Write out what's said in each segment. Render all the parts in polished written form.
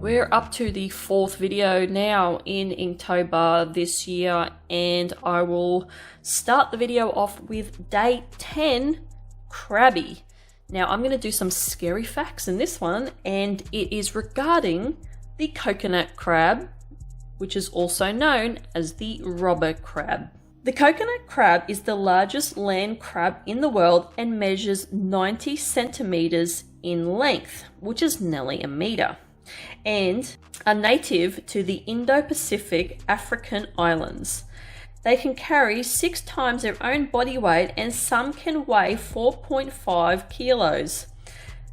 We're up to the 4th video now in Inktober this year, and I will start the video off with day 10, Crabby. Now I'm going to do some scary facts in this one, and it is regarding the coconut crab, which is also known as the robber crab. The coconut crab is the largest land crab in the world and measures 90 centimeters in length, which is nearly a meter, and are native to the Indo-Pacific African islands. They can carry 6 times their own body weight, and some can weigh 4.5 kilos.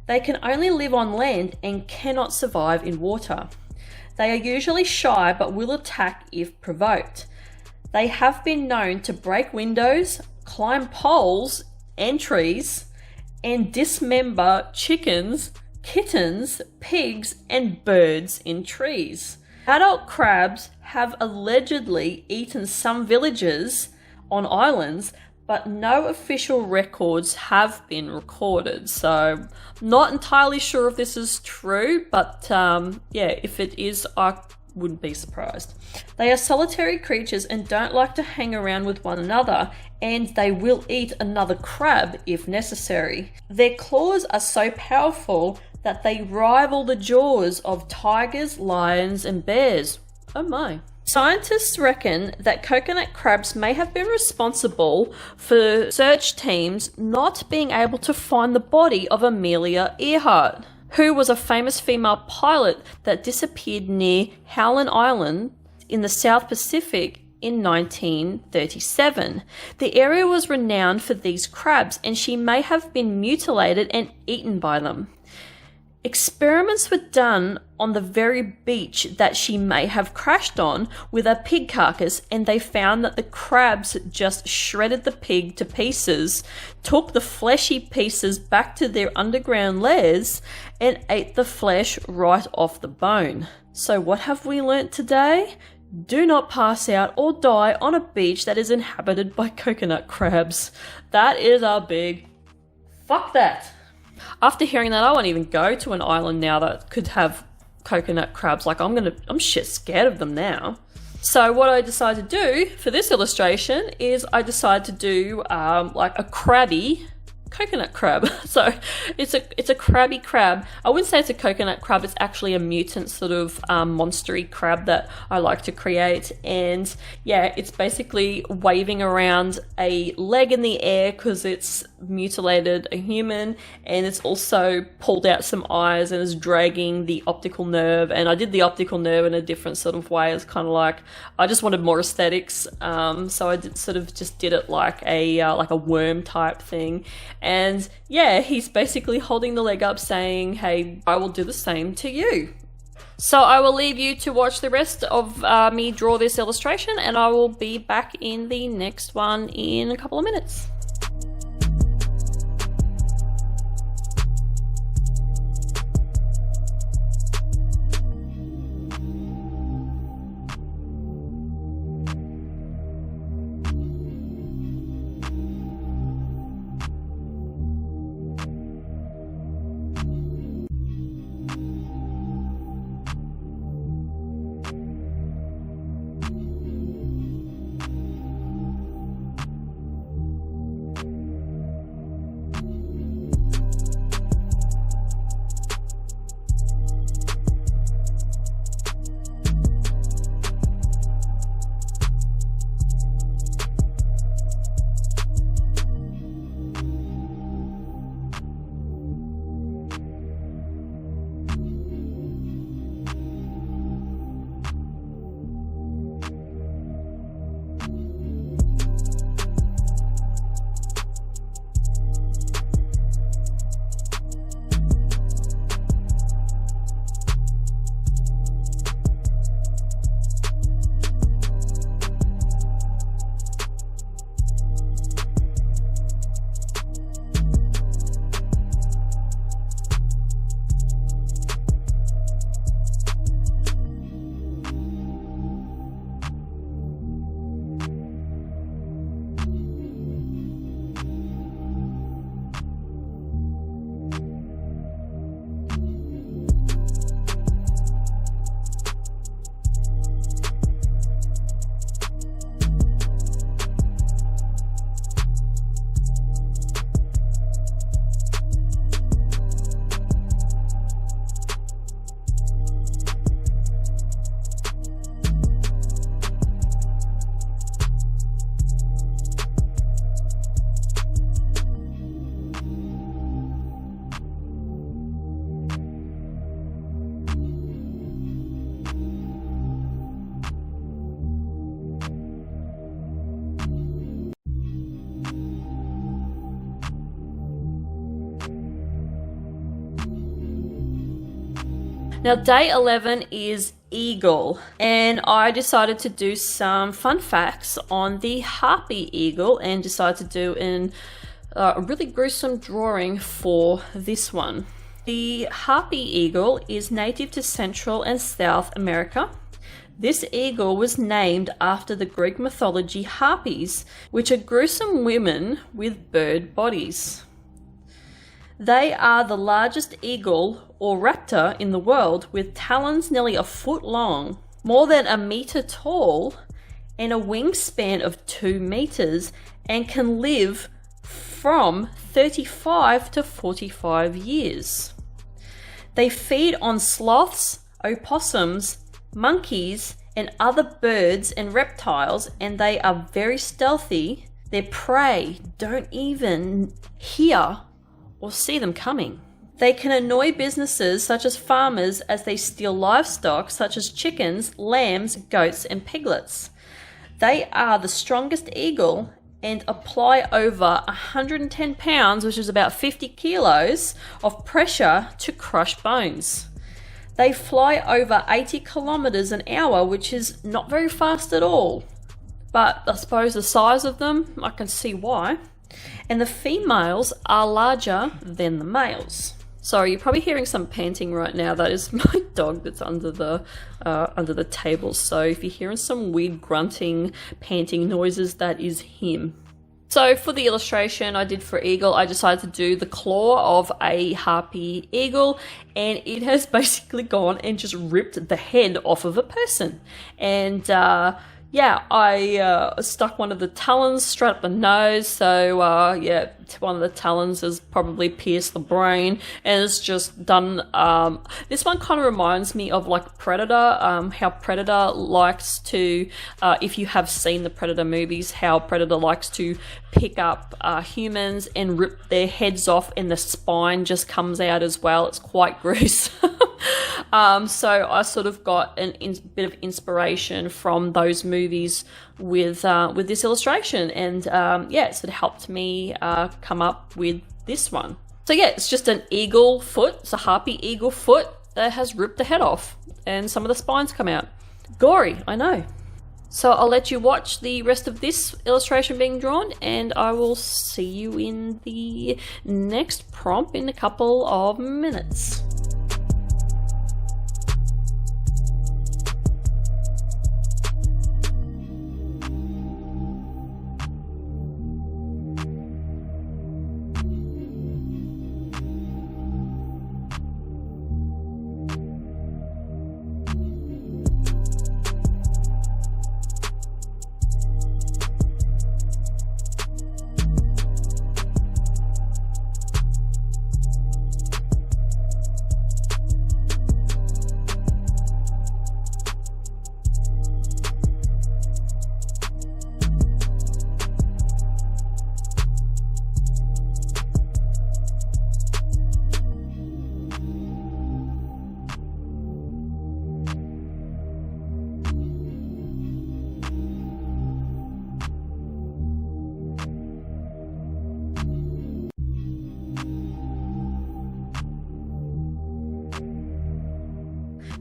They can only live on land and cannot survive in water. They are usually shy but will attack if provoked. They have been known to break windows, climb poles and trees, and dismember chickens, kittens, pigs, and birds in trees. Adult crabs have allegedly eaten some villages on islands, but no official records have been recorded. So, not entirely sure if this is true, but yeah, if it is, I wouldn't be surprised. They are solitary creatures and don't like to hang around with one another, and they will eat another crab if necessary. Their claws are so powerful that they rival the jaws of tigers, lions, and bears. Oh my. Scientists reckon that coconut crabs may have been responsible for search teams not being able to find the body of Amelia Earhart, who was a famous female pilot that disappeared near Howland Island in the South Pacific in 1937. The area was renowned for these crabs, and she may have been mutilated and eaten by them. Experiments were done on the very beach that she may have crashed on with a pig carcass, and they found that the crabs just shredded the pig to pieces, took the fleshy pieces back to their underground lairs, and ate the flesh right off the bone. So what have we learnt today? Do not pass out or die on a beach that is inhabited by coconut crabs. That is a big fuck that. After hearing that, I won't even go to an island now that could have coconut crabs. Like, I'm shit scared of them now. So what I decided to do for this illustration is I decided to do like a crabby coconut crab. So it's a crabby crab. I wouldn't say it's a coconut crab. It's actually a mutant sort of monstery crab that I like to create. And yeah, it's basically waving around a leg in the air because it's mutilated a human, and it's also pulled out some eyes and is dragging the optical nerve. And I did the optical nerve in a different sort of way. It's kind of like I just wanted more aesthetics, so I did it like a worm type thing. And yeah, he's basically holding the leg up saying, hey, I will do the same to you. So I will leave you to watch the rest of me draw this illustration, and I will be back in the next one in a couple of minutes. Now day 11 is eagle, and I decided to do some fun facts on the harpy eagle and decided to do a really gruesome drawing for this one. The harpy eagle is native to Central and South America. This eagle was named after the Greek mythology harpies, which are gruesome women with bird bodies. They are the largest eagle or raptor in the world, with talons nearly a foot long, more than a meter tall, and a wingspan of 2 meters, and can live from 35 to 45 years. They feed on sloths, opossums, monkeys, and other birds and reptiles, and they are very stealthy. Their prey don't even hear or see them coming. They can annoy businesses such as farmers as they steal livestock such as chickens, lambs, goats, and piglets. They are the strongest eagle and apply over 110 pounds, which is about 50 kilos, of pressure to crush bones. They fly over 80 kilometers an hour, which is not very fast at all. But I suppose the size of them, I can see why. And the females are larger than the males. Sorry, you're probably hearing some panting right now. That is my dog that's under the table. So if you're hearing some weird grunting, panting noises, that is him. So for the illustration I did for eagle, I decided to do the claw of a harpy eagle, and it has basically gone and just ripped the head off of a person. And yeah, I stuck one of the talons straight up the nose, so yeah, one of the talons has probably pierced the brain, and it's just done, this one kind of reminds me of like Predator, how Predator likes to, if you have seen the Predator movies, how Predator likes to pick up humans and rip their heads off, and the spine just comes out as well. It's quite gruesome. So I sort of got a bit of inspiration from those movies with this illustration, and yeah, it sort of helped me come up with this one. So yeah, it's just an eagle foot. It's a harpy eagle foot that has ripped the head off, and some of the spines come out. Gory, I know. So I'll let you watch the rest of this illustration being drawn, and I will see you in the next prompt in a couple of minutes.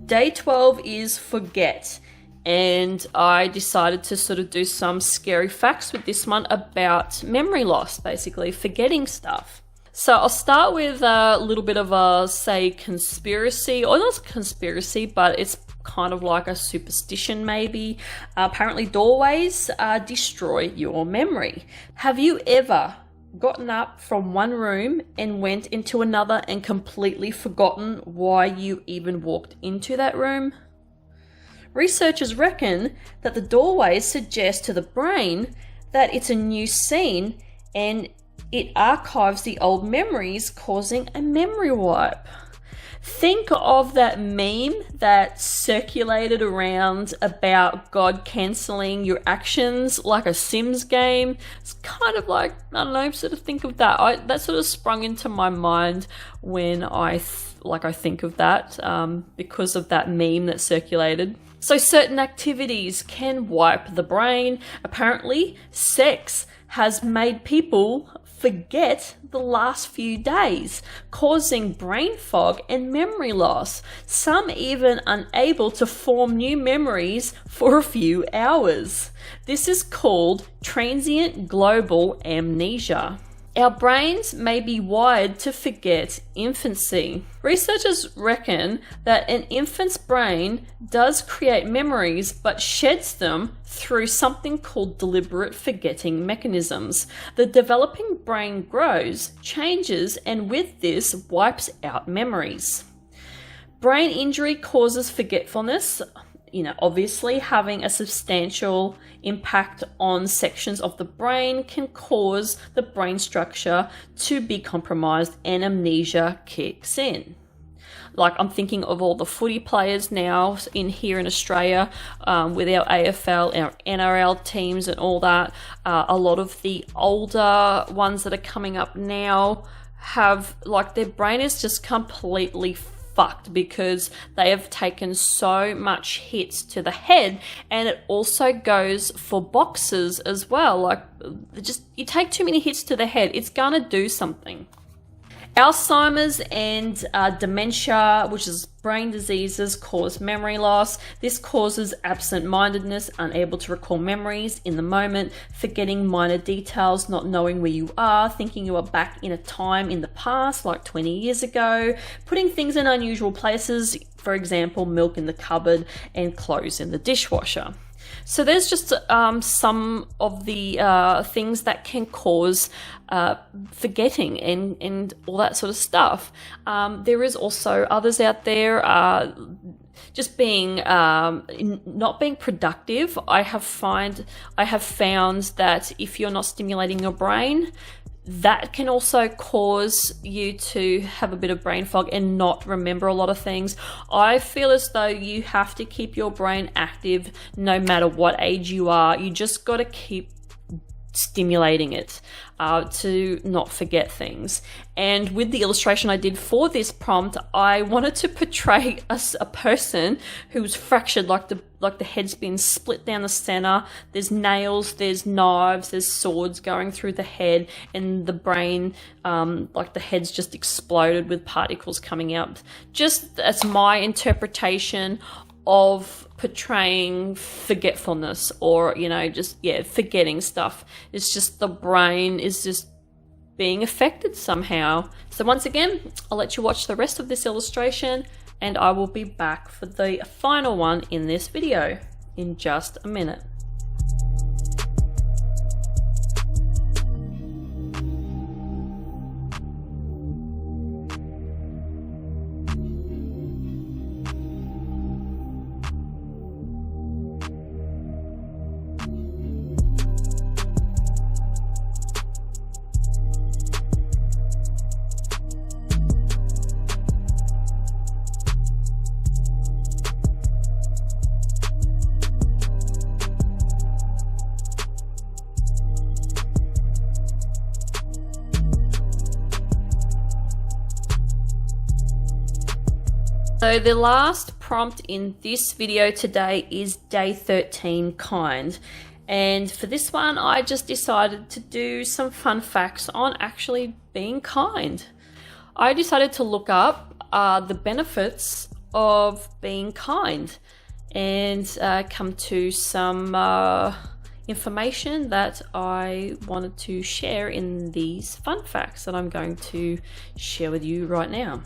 Day 12 is forget, and I decided to sort of do some scary facts with this one about memory loss, basically forgetting stuff. So I'll start with a little bit of a, say, conspiracy, or not conspiracy, but it's kind of like a superstition maybe. Apparently doorways destroy your memory. Have you ever gotten up from one room and went into another and completely forgotten why you even walked into that room? Researchers reckon that the doorways suggest to the brain that it's a new scene, and it archives the old memories, causing a memory wipe. Think of that meme that circulated around about God cancelling your actions like a Sims game. It's kind of like, I don't know, sort of think of that. That sort of sprung into my mind when I think of that because of that meme that circulated. So certain activities can wipe the brain. Apparently, sex has made people forget the last few days, causing brain fog and memory loss, some even unable to form new memories for a few hours. This is called transient global amnesia. Our brains may be wired to forget infancy. Researchers reckon that an infant's brain does create memories but sheds them through something called deliberate forgetting mechanisms. The developing brain grows, changes, and with this wipes out memories. Brain injury causes forgetfulness. Obviously having a substantial impact on sections of the brain can cause the brain structure to be compromised and amnesia kicks in. Like, I'm thinking of all the footy players now here in Australia, with our AFL, our NRL teams and all that. A lot of the older ones that are coming up now have, like, their brain is just completely fucked because they have taken so much hits to the head, and it also goes for boxers as well. Like, you take too many hits to the head, it's gonna do something. Alzheimer's and dementia, which is brain diseases, cause memory loss. This causes absent-mindedness, unable to recall memories in the moment, forgetting minor details, not knowing where you are, thinking you are back in a time in the past, like 20 years ago, putting things in unusual places, for example, milk in the cupboard and clothes in the dishwasher. So there's just some of the things that can cause forgetting and all that sort of stuff. There is also others out there just being not being productive. I have found that if you're not stimulating your brain, that can also cause you to have a bit of brain fog and not remember a lot of things. I feel as though you have to keep your brain active no matter what age you are. You just got to keep stimulating it to not forget things. And with the illustration I did for this prompt, I wanted to portray a person who's fractured, like the head's been split down the center. There's nails, there's knives, there's swords going through the head, and the brain, like the head's just exploded with particles coming out. Just as my interpretation of portraying forgetfulness, or forgetting stuff. It's just the brain is just being affected somehow. So once again, I'll let you watch the rest of this illustration, and I will be back for the final one in this video in just a minute. So the last prompt in this video today is day 13, kind. And for this one, I just decided to do some fun facts on actually being kind. I decided to look up the benefits of being kind and come to some information that I wanted to share in these fun facts that I'm going to share with you right now.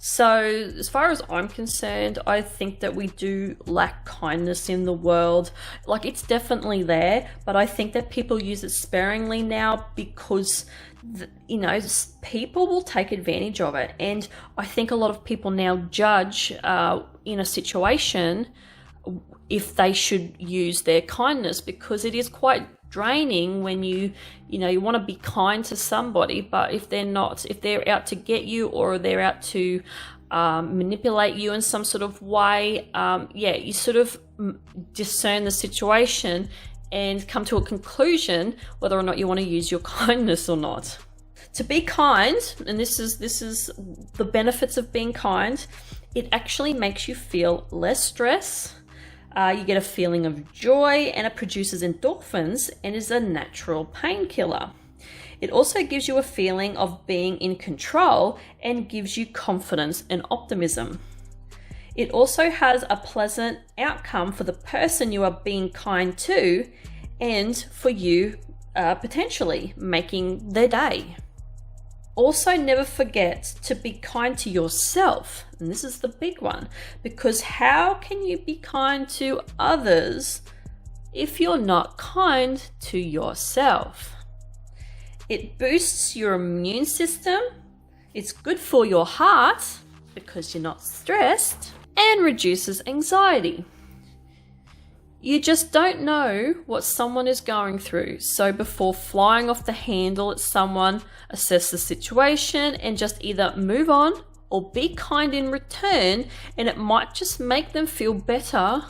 So as far as I'm concerned, I think that we do lack kindness in the world. Like, it's definitely there, but I think that people use it sparingly now because, people will take advantage of it. And I think a lot of people now judge in a situation if they should use their kindness, because it is quite draining when you want to be kind to somebody, but if they're out to get you, or they're out to manipulate you in some sort of way, you sort of discern the situation and come to a conclusion whether or not you want to use your kindness or not. To be kind, and this is the benefits of being kind, it actually makes you feel less stress. You get a feeling of joy, and it produces endorphins and is a natural painkiller. It also gives you a feeling of being in control and gives you confidence and optimism. It also has a pleasant outcome for the person you are being kind to and for you potentially making their day. Also, never forget to be kind to yourself. And this is the big one, because how can you be kind to others if you're not kind to yourself? It boosts your immune system. It's good for your heart because you're not stressed, and reduces anxiety. You just don't know what someone is going through. So before flying off the handle at someone, assess the situation and just either move on or be kind in return, and it might just make them feel better,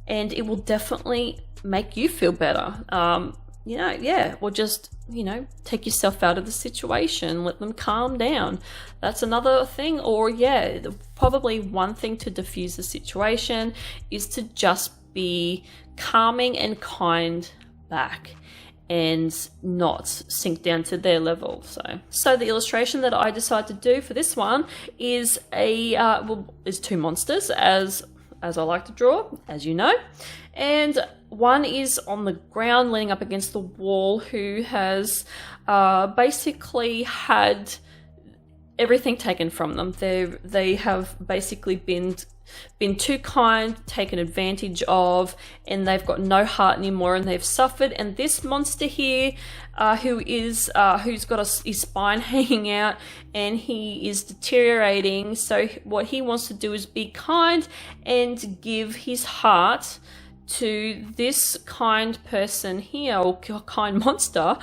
and it will definitely make you feel better. Or just, take yourself out of the situation, let them calm down. That's another thing. Or probably one thing to diffuse the situation is to just be calming and kind back and not sink down to their level. So the illustration that I decided to do for this one is is two monsters, as I like to draw, as you know. And one is on the ground leaning up against the wall, who has basically had everything taken from them. They have basically been too kind, taken advantage of, and they've got no heart anymore, and they've suffered. And this monster here, who's got his spine hanging out, and he is deteriorating. So what he wants to do is be kind and give his heart to this kind person here, or kind monster,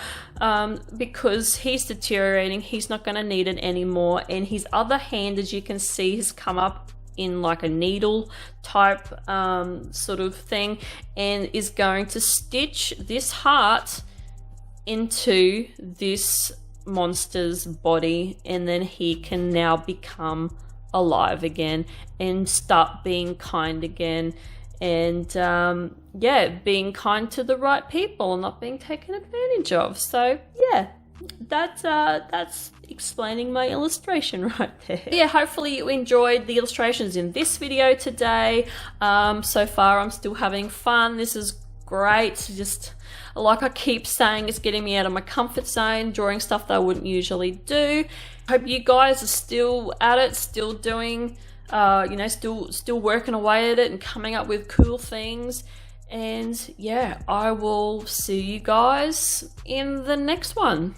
because he's deteriorating. He's not going to need it anymore, and his other hand, as you can see, has come up in like a needle type sort of thing, and is going to stitch this heart into this monster's body, and then he can now become alive again and start being kind again, and being kind to the right people and not being taken advantage of. So that's explaining my illustration right there. Hopefully you enjoyed the illustrations in this video today. So far I'm still having fun. This is great. Just like I keep saying, it's getting me out of my comfort zone, drawing stuff that I wouldn't usually do. Hope you guys are still at it, still doing still working away at it and coming up with cool things. And I will see you guys in the next one.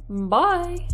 Bye.